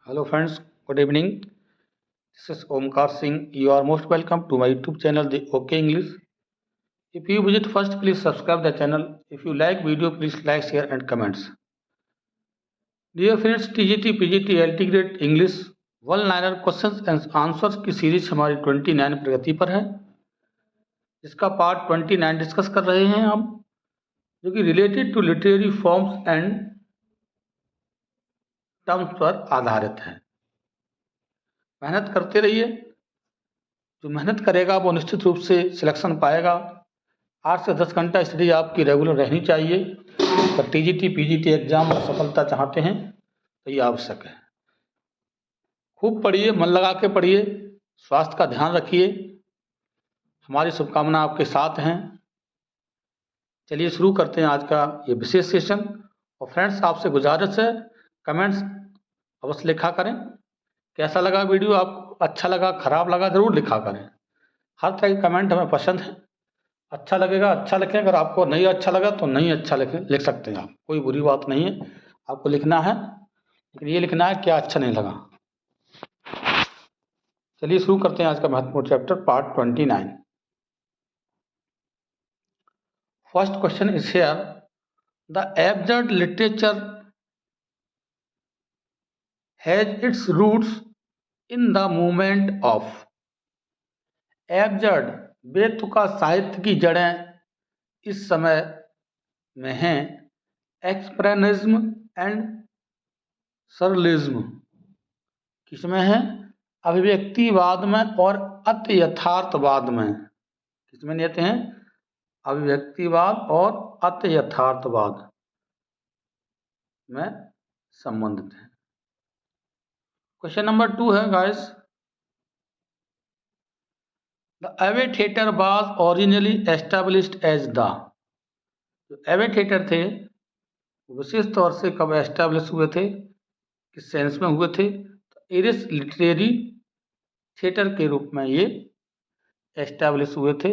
Hello friends, good evening. This is Omkar Singh. You are most welcome to my YouTube channel, The OK English. If you visit first, please subscribe the channel. If you like video, please like, share and comments. Dear friends, TGT, PGT, LT Grade English one liner questions and answers की series हमारी 29 प्रगति पर है। इसका part 29 discuss कर रहे हैं हम, जो कि related to literary forms and terms पर आधारित है। मेहनत करते रहिए, जो मेहनत करेगा वो निश्चित रूप से सिलेक्शन पाएगा। 8 से 10 घंटा स्टडी आपकी रेगुलर रहनी चाहिए। अगर टीजीटी पीजीटी एग्जाम में सफलता चाहते हैं तो ये आवश्यक है। खूब पढ़िए, मन लगा के पढ़िए, स्वास्थ्य का ध्यान रखिए। हमारी शुभकामना आपके साथ हैं। चलिए शुरू करते हैं आज का ये विशेष सेशन। और फ्रेंड्स, आपसे गुजारिश है, कमेंट्स अवश्य लिखा करें। कैसा लगा वीडियो, आपको अच्छा लगा, खराब लगा, ज़रूर लिखा करें। हर तरह के कमेंट हमें पसंद है। अच्छा लगेगा अच्छा लिखें, अगर आपको नहीं अच्छा लगा तो नहीं अच्छा लिख सकते हैं आप, कोई बुरी बात नहीं है। आपको लिखना है, लेकिन ये लिखना है क्या अच्छा नहीं लगा। चलिए शुरू करते हैं आज का महत्वपूर्ण chapter, part 29। First question is here, the absurd literature has its roots in the movement of. Absurd बेतुका साहित्य की जड़ें इस समय में हैं एक्सप्रेशनिज्म एंड सरलिज्म। किसमें है? अभिव्यक्तिवाद में और अति यथार्थवाद में। किसमें लेते हैं? अभिव्यक्तिवाद और अति यथार्थवाद में संबंधित है। क्वेश्चन नंबर 2 है guys, the Abbey theatre was originally established as the. जो एवे थिएटर थे विशेष तौर से कब एस्टेब्लिश हुए थे, किस सेंस में हुए थे? तो इरिश लिटरेरी थिएटर के रूप में ये एस्टेब्लिश हुए थे,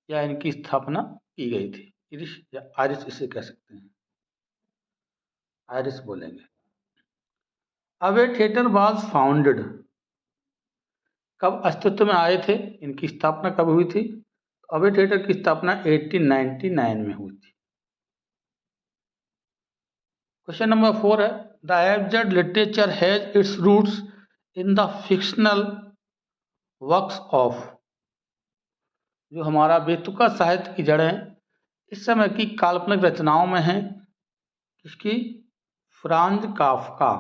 या इनकी स्थापना की गई थी। इरिश या आयरिश इसे कह सकते हैं, आयरिश बोलेंगे। अवे थिएटर वाज फाउंडेड, कब अस्तित्व में आए थे, इनकी स्थापना कब हुई थी? अवे थिएटर की स्थापना 1899 में हुई थी। क्वेश्चन नंबर 4 है, the absurd literature has its roots in the fictional works of. जो हमारा बेतुका साहित्य की जड़ें इस समय की काल्पनिक रचनाओं में हैं। किसकी? Franz Kafka.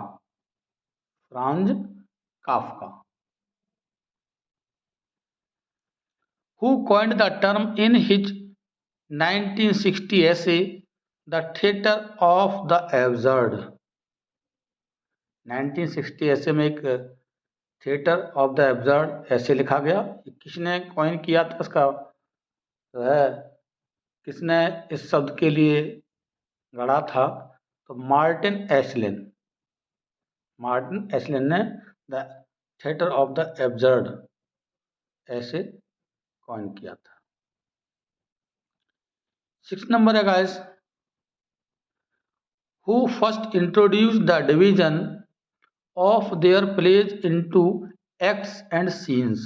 Franz Kafka. Who coined the term in his 1960 essay, The Theatre of the Absurd? 1960 ऐसे में एक थिएटर ऑफ द एब्सर्ड ऐसे लिखा गया। किसने कॉइन किया था इसका, जो है किसने इस शब्द के लिए गढ़ा था? तो मार्टिन एशलिन। मार्टिन एशलिन ने the theatre of the absurd ऐसे कॉइन किया था। 6 नंबर है guys, who first introduced the division of their plays into acts and scenes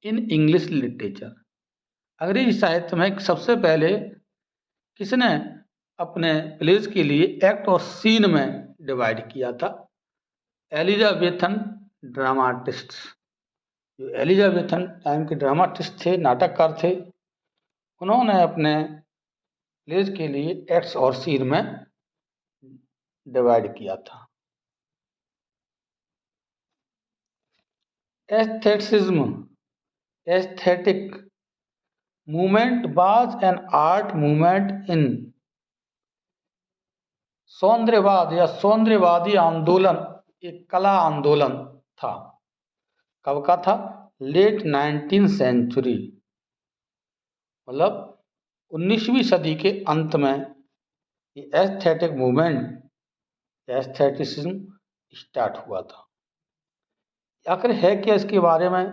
in English literature? अंग्रेजी साहित्य में सबसे पहले किसने अपने प्लेज के लिए एक्ट और सीन में डिवाइड किया था? Elizabethan dramatist. जो एलिजाबेथन टाइम के ड्रामाटिस्ट थे, नाटककार थे, उन्होंने अपने प्लेज के लिए एक्ट्स और सीन में डिवाइड किया था। Aestheticism, aesthetic movement was an art movement in. सौंदर्यवाद या सौंदर्यवादी आंदोलन एक कला आंदोलन था। कब का था? लेट 19th सेंचुरी, मतलब 19वीं सदी के अंत में ये एस्थेटिक मूवमेंट, एस्थेटिसिज्म स्टार्ट हुआ था। आखिर है क्या, इसके बारे में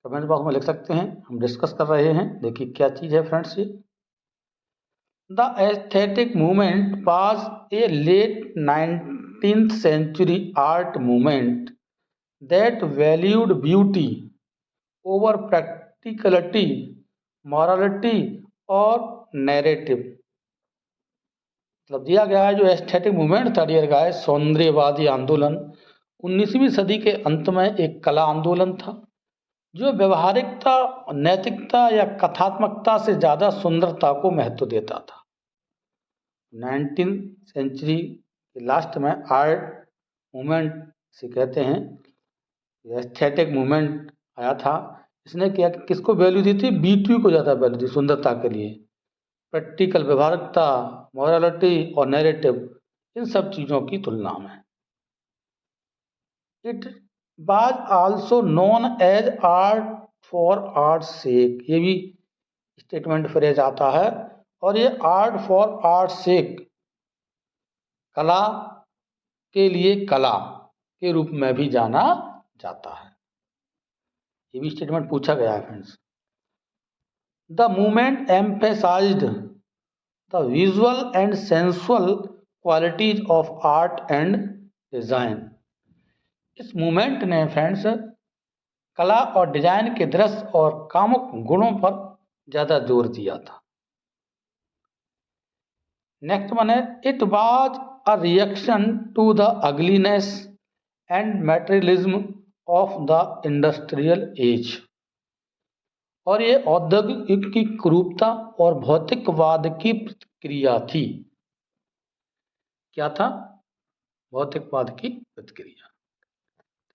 कमेंट बॉक्स में लिख सकते हैं, हम डिस्कस कर रहे हैं। देखिए क्या चीज़ है फ्रेंड्स ये। The aesthetic movement was a late 18th century art movement that valued beauty over practicality, morality और narrative। मतलब दिया गया है जो एस्थेटिक मूवमेंट था डियर गाइस, सौंदर्यवादी आंदोलन 19वीं सदी के अंत में एक कला आंदोलन था जो व्यवहारिकता, नैतिकता या कथात्मकता से ज़्यादा सुंदरता को महत्व देता था। 19वीं सेंचुरी के लास्ट में आर्ट मूवमेंट से कहते हैं, एस्थेटिक मूवमेंट आया था। इसने क्या किसको वैल्यू दी थी? ब्यूटी को ज़्यादा वैल्यू दी, सुंदरता के लिए। प्रैक्टिकल, व्यवहारिकता, मॉरलिटी और नैरेटिव, इन सब चीज़ों की तुलना में। It was also known as art for art sake, ये भी स्टेटमेंट फ्रेज आता है। और ये आर्ट फॉर आर्ट सेक, कला के लिए कला के रूप में भी जाना जाता है। ये भी स्टेटमेंट पूछा गया है friends. The movement emphasised the visual and sensual qualities of art and design. इस मूवमेंट ने फ्रेंड्स कला और डिजाइन के दृश्य और कामुक गुणों पर ज्यादा जोर दिया था। नेक्स्ट वन है, it was a reaction to the ugliness and materialism of the industrial age. और ये औद्योगिक युग की क्रूरता और भौतिकवाद की प्रतिक्रिया थी। क्या था? भौतिकवाद की प्रतिक्रिया।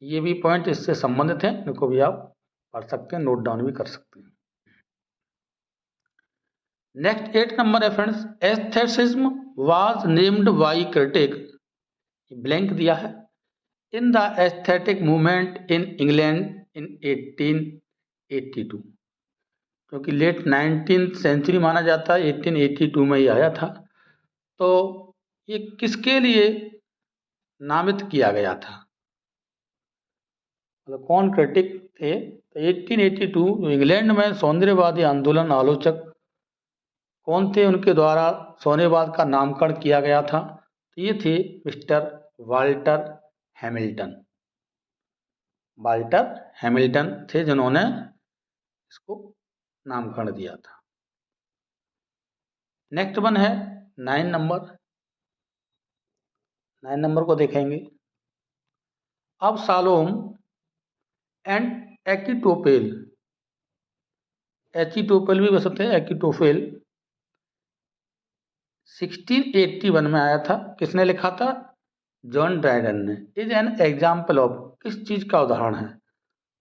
ये भी पॉइंट इससे संबंधित हैं, इनको भी आप पढ़ सकते हैं, नोट डाउन भी कर सकते हैं। नेक्स्ट 8 नंबर है friends, aestheticism was named by critic, blank दिया है, in the aesthetic movement in England in 1882, क्योंकि लेट 19th सेंचुरी माना जाता है, 1882 में ही आया था। तो ये किसके लिए नामित किया गया था, मतलब कौन क्रिटिक थे? तो 1882 जो इंग्लैंड में सौंदर्यवादी आंदोलन आलोचक कौन थे, उनके द्वारा सौंदर्यवाद का नामकरण किया गया था। तो ये थे mister Walter Hamilton. Walter Hamilton थे जिन्होंने इसको नामकरण दिया था। नेक्स्ट वन है 9 नंबर। 9 नंबर को देखेंगे, अबशालोम एंड एकिटोपेल, एचिटोपेल भी बसते हैं, एकिटोफेल 1681 में आया था। किसने लिखा था? जॉन ड्राइडन ने। इज एन एग्जाम्पल ऑफ, किस चीज का उदाहरण है?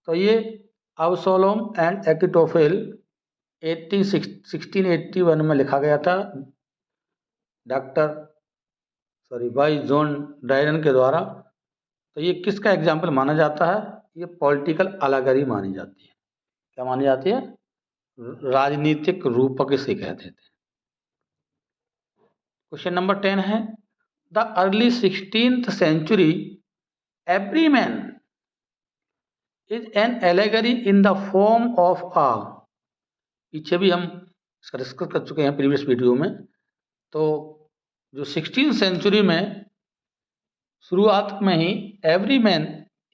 तो ये अबशालोम एंड एकिटोफेल 1681 में लिखा गया था बाई जॉन ड्राइडन के द्वारा। तो ये किसका एग्जाम्पल माना जाता है? ये पॉलिटिकल अलगरी मानी जाती है। क्या मानी जाती है? राजनीतिक रूपक इसे कहते थे। क्वेश्चन नंबर 10 है, the early 16th century everyman is an allegory in the form of आ, पीछे भी हम इसका डिस्कस कर चुके हैं प्रीवियस वीडियो में। तो जो 16th सेंचुरी में शुरुआत में ही एवरीमैन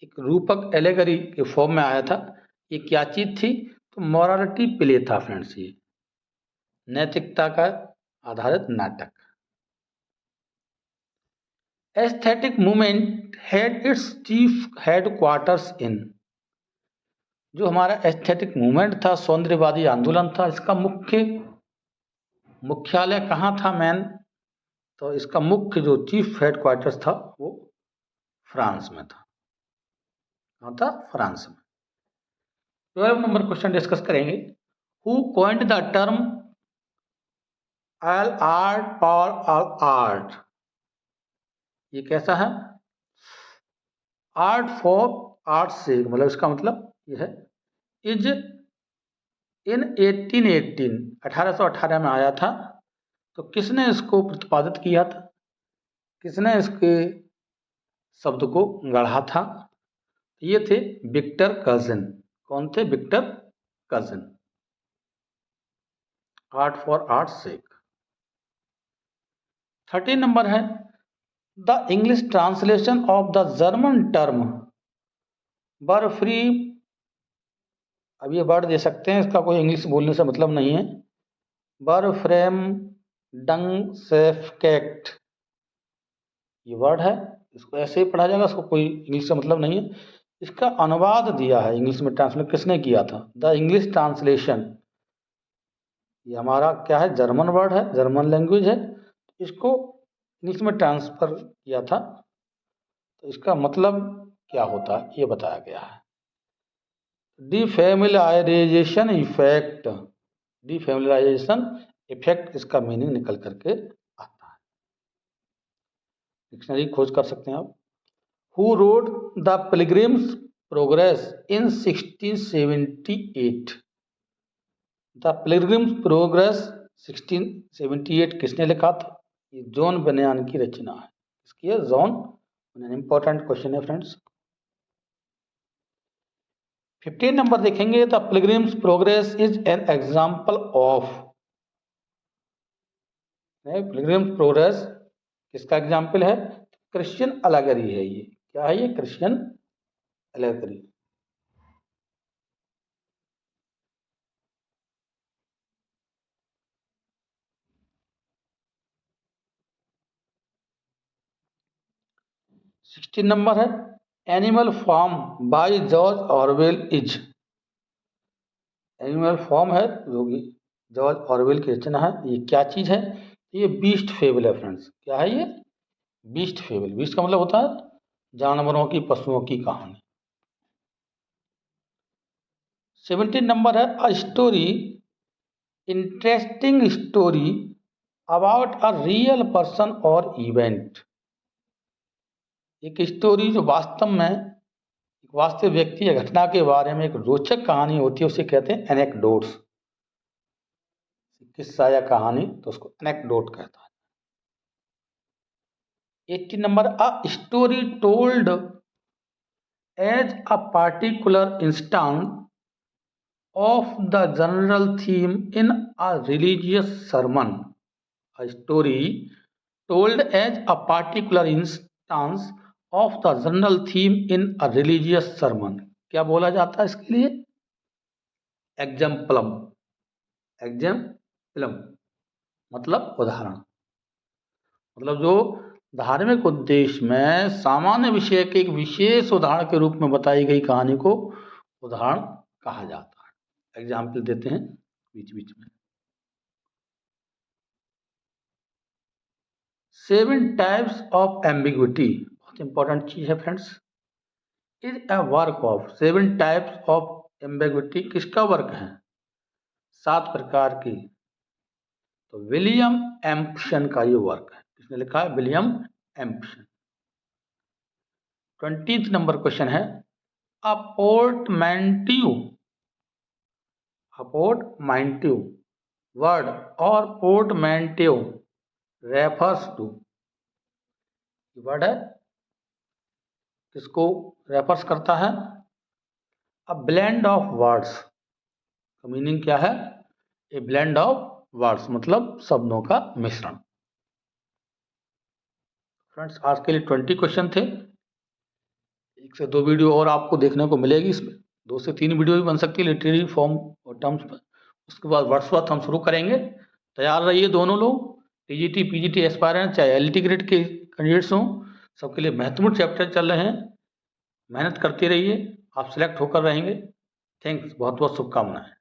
एक रूपक एलेगरी के फॉर्म में आया था। ये क्या चीज थी? तो मॉरलिटी प्ले था फ्रेंड्स, ये नैतिकता का आधारित नाटक। Aesthetic movement had its chief headquarters in, जो हमारा एस्थेटिक मूवमेंट था, सौंदर्यवादी आंदोलन था, इसका मुख्यालय कहाँ था मेन? तो इसका मुख्य जो चीफ हेडक्वार्टर्स था वो फ्रांस में था। कहाँ था? फ्रांस में। 12 नंबर क्वेश्चन डिस्कस करेंगे, who coined the term all art for all art. ये कैसा है? आर्ट फॉर आर्ट से, मतलब इसका मतलब ये है, इज इन 1818 में आया था। तो किसने इसको प्रतिपादित किया था? किसने इसके शब्द को गढ़ा था? ये थे विक्टर कजिन। कौन थे? Victor Cousin. Art for art sake. 13 number है, the English translation of the German term बर फ्री, अब ये वर्ड दे सकते हैं, इसका कोई इंग्लिश बोलने से मतलब नहीं है। बर फ्रेम डंग सेफकेट, ये वर्ड है, इसको ऐसे ही पढ़ा जाएगा, इसको कोई इंग्लिश से मतलब नहीं है। इसका अनुवाद दिया है इंग्लिश में, ट्रांसलेट किसने किया था? द इंग्लिश ट्रांसलेशन, ये हमारा क्या है? जर्मन वर्ड है, जर्मन लैंग्वेज है, इसको इंग्लिश में ट्रांसफर किया था। तो इसका मतलब क्या होता है ये बताया गया है। डिफेमिलाइजेशन इफेक्ट, डिफेमिलाइजेशन इफेक्ट, इसका मीनिंग निकल करके आता है। डिक्शनरी खोज कर सकते हैं आप। Who wrote the pilgrims progress in 1678, the pilgrims progress 1678 किसने लिखा था? ये जॉन बनियान की रचना है। इसकी है जॉन बनियान। इंपॉर्टेंट क्वेश्चन है फ्रेंड्स। 15 नंबर देखेंगे, the pilgrims progress is an example of, pilgrims progress किसका एग्जाम्पल है? क्रिश्चियन अलगरी है। ये क्या है? ये क्रिश्चियन अलगरी। सिक्सटीन नंबर है, animal form by George Orwell is, animal form है जो कि जॉर्ज ऑरवेल की रचना है। ये क्या चीज है? ये बीस्ट फेबल है फ्रेंड्स। क्या है ये? Beast fable. बीस्ट का मतलब होता है जानवरों की, पशुओं की कहानी। 17 नंबर है, a story, interesting story about a real person और इवेंट, एक स्टोरी जो वास्तव में एक वास्तविक व्यक्ति या घटना के बारे में एक रोचक कहानी होती है, उसे कहते हैं एनेक्डोट्स। किस्सा या कहानी, तो उसको एनेक्डोट कहता है। 18 नंबर, a story told as a particular instance of the general theme in a religious sermon, a story told as a particular instance of the general theme in a religious sermon, क्या बोला जाता है इसके लिए? एग्जाम्पलम। एग्जाम्पलम मतलब उदाहरण, मतलब जो धार्मिक उद्देश्य में सामान्य विषय के एक विशेष उदाहरण के रूप में बताई गई कहानी को उदाहरण कहा जाता है। एग्जाम्पल देते हैं बीच बीच में। 7 टाइप्स ऑफ एम्बिग्विटी, बहुत इंपॉर्टेंट चीज है friends. Is a work of, 7 types of ambiguity किसका वर्क है? 7 प्रकार की, तो विलियम एम्पसन का ये वर्क है। किसने लिखा है? William Empson. 20th number question है, अ पोर्टमैंटियो, अ पोर्टमैंटियो वर्ड और पोर्टमैंटियो रेफर्स टू, वर्ड है किसको रेफर्स करता है? अ ब्लेंड ऑफ वर्ड्स, का मीनिंग क्या है? ए ब्लेंड ऑफ वर्ड्स मतलब शब्दों का मिश्रण। फ्रेंड्स आज के लिए 20 क्वेश्चन थे। 1 से 2 वीडियो और आपको देखने को मिलेगी इसमें, 2 से 3 वीडियो भी बन सकती है लिटरेरी फॉर्म और टर्म्स पर। उसके बाद वर्ड्सवर्थ हम शुरू करेंगे। तैयार रहिए दोनों लोग, टीजीटी पीजीटी एस्पायरेंट चाहे एलटी ग्रेड के कैंडिडेट्स हों, सबके लिए महत्वपूर्ण चैप्टर चल रहे हैं। मेहनत करते रहिए, आप सिलेक्ट होकर रहेंगे। थैंक्स, बहुत बहुत शुभकामनाएं।